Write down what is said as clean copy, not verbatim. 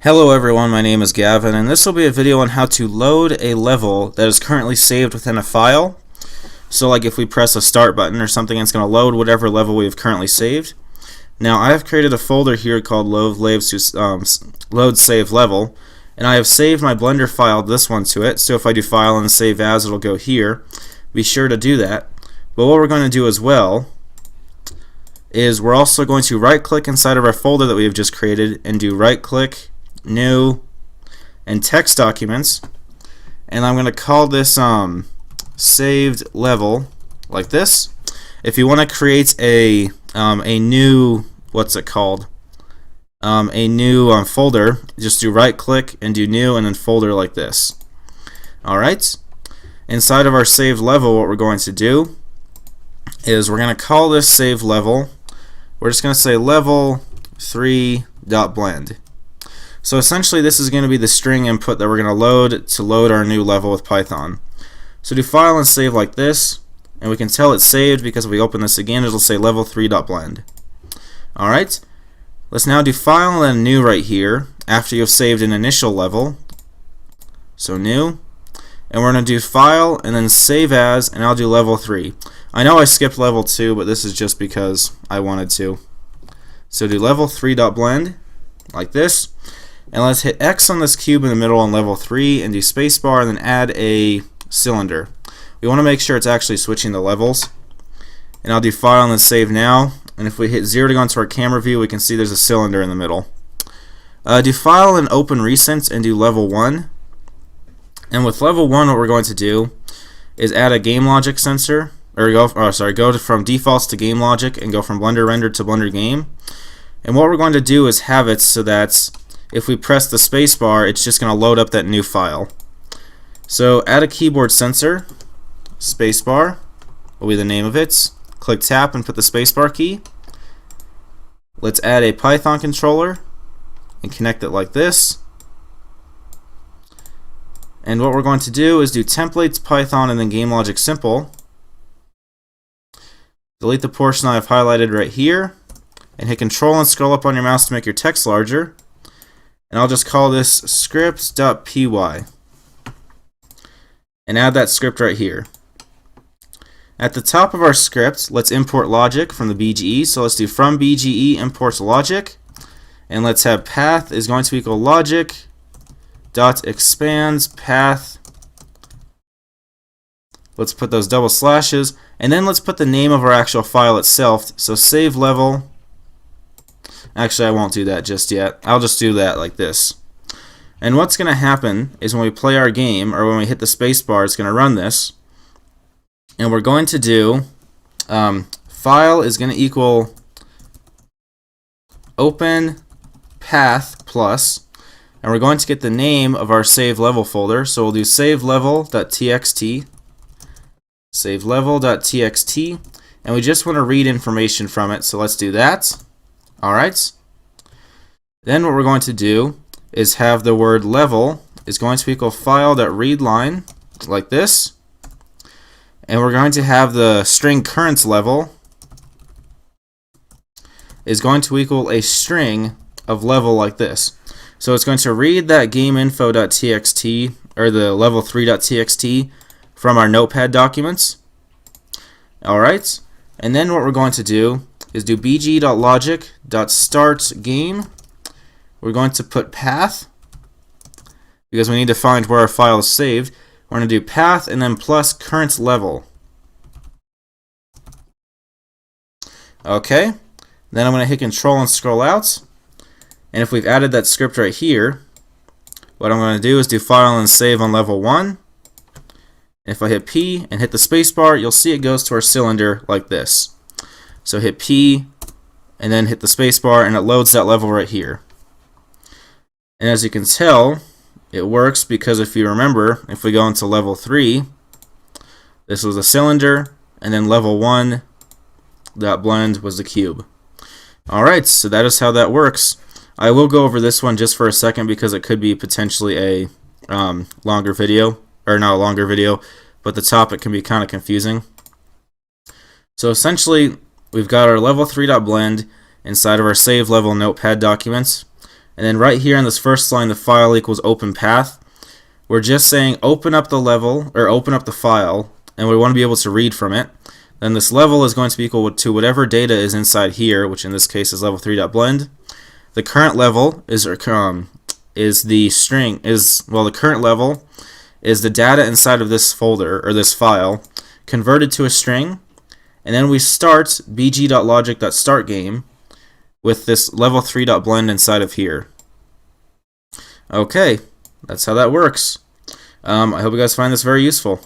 Hello everyone, my name is Gavin, and this will be a video on how to load a level that is currently saved within a file. So like if we press a start button or something, it's going to load whatever level we have currently saved. Now I have created a folder here called load save level, and I have saved my Blender file, this one, to it. So if I do file and save as, it'll go here. Be sure to do that. But what we're going to do as well is we're also going to right click inside of our folder that we have just created and do right click, new, and text documents, and I'm going to call this saved level like this. If you want to create a new, what's it called, a new folder, just do right click and do new and then folder like this. Alright, inside of our saved level, what we're going to do is we're going to call this saved level, we're just going to say level 3.blend. So essentially this is going to be the string input that we're going to load our new level with Python. So do file and save like this, and we can tell it's saved because if we open this again, it'll say level 3.blend. Alright, let's now do file and then new right here after you've saved an initial level. So new, and we're going to do file and then save as, and I'll do level 3. I know I skipped level 2, but this is just because I wanted to. So do level 3.blend like this. And let's hit X on this cube in the middle on level 3 and do spacebar and then add a cylinder. We want to make sure it's actually switching the levels. And I'll do file and then save now. And if we hit 0 to go into our camera view, we can see there's a cylinder in the middle. Do file and open recent and do level 1. And with level 1, what we're going to do is add a game logic sensor, or go from defaults to game logic and go from Blender render to Blender game. And what we're going to do is have it so that if we press the spacebar, it's just going to load up that new file. So add a keyboard sensor, spacebar will be the name of it. Click tap and put the spacebar key. Let's add a Python controller and connect it like this. And what we're going to do is do templates, Python, and then game logic simple. Delete the portion I've highlighted right here, and hit control and scroll up on your mouse to make your text larger. And I'll just call this scripts.py and add that script right here. At the top of our script, let's import logic from the BGE. So let's do from BGE imports logic, and let's have path is going to equal logic dot expands path. Let's put those double slashes, and then let's put the name of our actual file itself. So save level. Actually, I won't do that just yet. I'll just do that like this. And what's going to happen is when we play our game, or when we hit the spacebar, it's going to run this. And we're going to do file is going to equal open path plus, and we're going to get the name of our save level folder. So we'll do save level.txt, save level.txt, and we just want to read information from it. So let's do that. Alright, then what we're going to do is have the word level is going to equal file.readline like this, and we're going to have the string current level is going to equal a string of level like this. So it's going to read that gameinfo.txt or the level3.txt from our notepad documents. Alright, and then what we're going to do is do bg.logic.startGame. We're going to put path because we need to find where our file is saved. We're going to do path and then plus current level. Okay, then I'm going to hit control and scroll out. And if we've added that script right here, what I'm going to do is do file and save on level 1. If I hit P and hit the spacebar, you'll see it goes to our cylinder like this. So hit P and then hit the spacebar and it loads that level right here. And as you can tell, it works because if you remember, if we go into level 3, this was a cylinder, and then level 1.blend was the cube. Alright, so that is how that works. I will go over this one just for a second because it could be potentially a longer video, or not a longer video, but the topic can be kind of confusing. So essentially, we've got our level 3.blend inside of our save level notepad documents. And then right here in this first line, the file equals open path. We're just saying open up the level, or open up the file, and we want to be able to read from it. Then this level is going to be equal to whatever data is inside here, which in this case is level3.blend. The current level is the current level is the data inside of this folder, or this file, converted to a string, and then we start bg.logic.startGame with this level3.blend inside of here. Okay, that's how that works. I hope you guys find this very useful.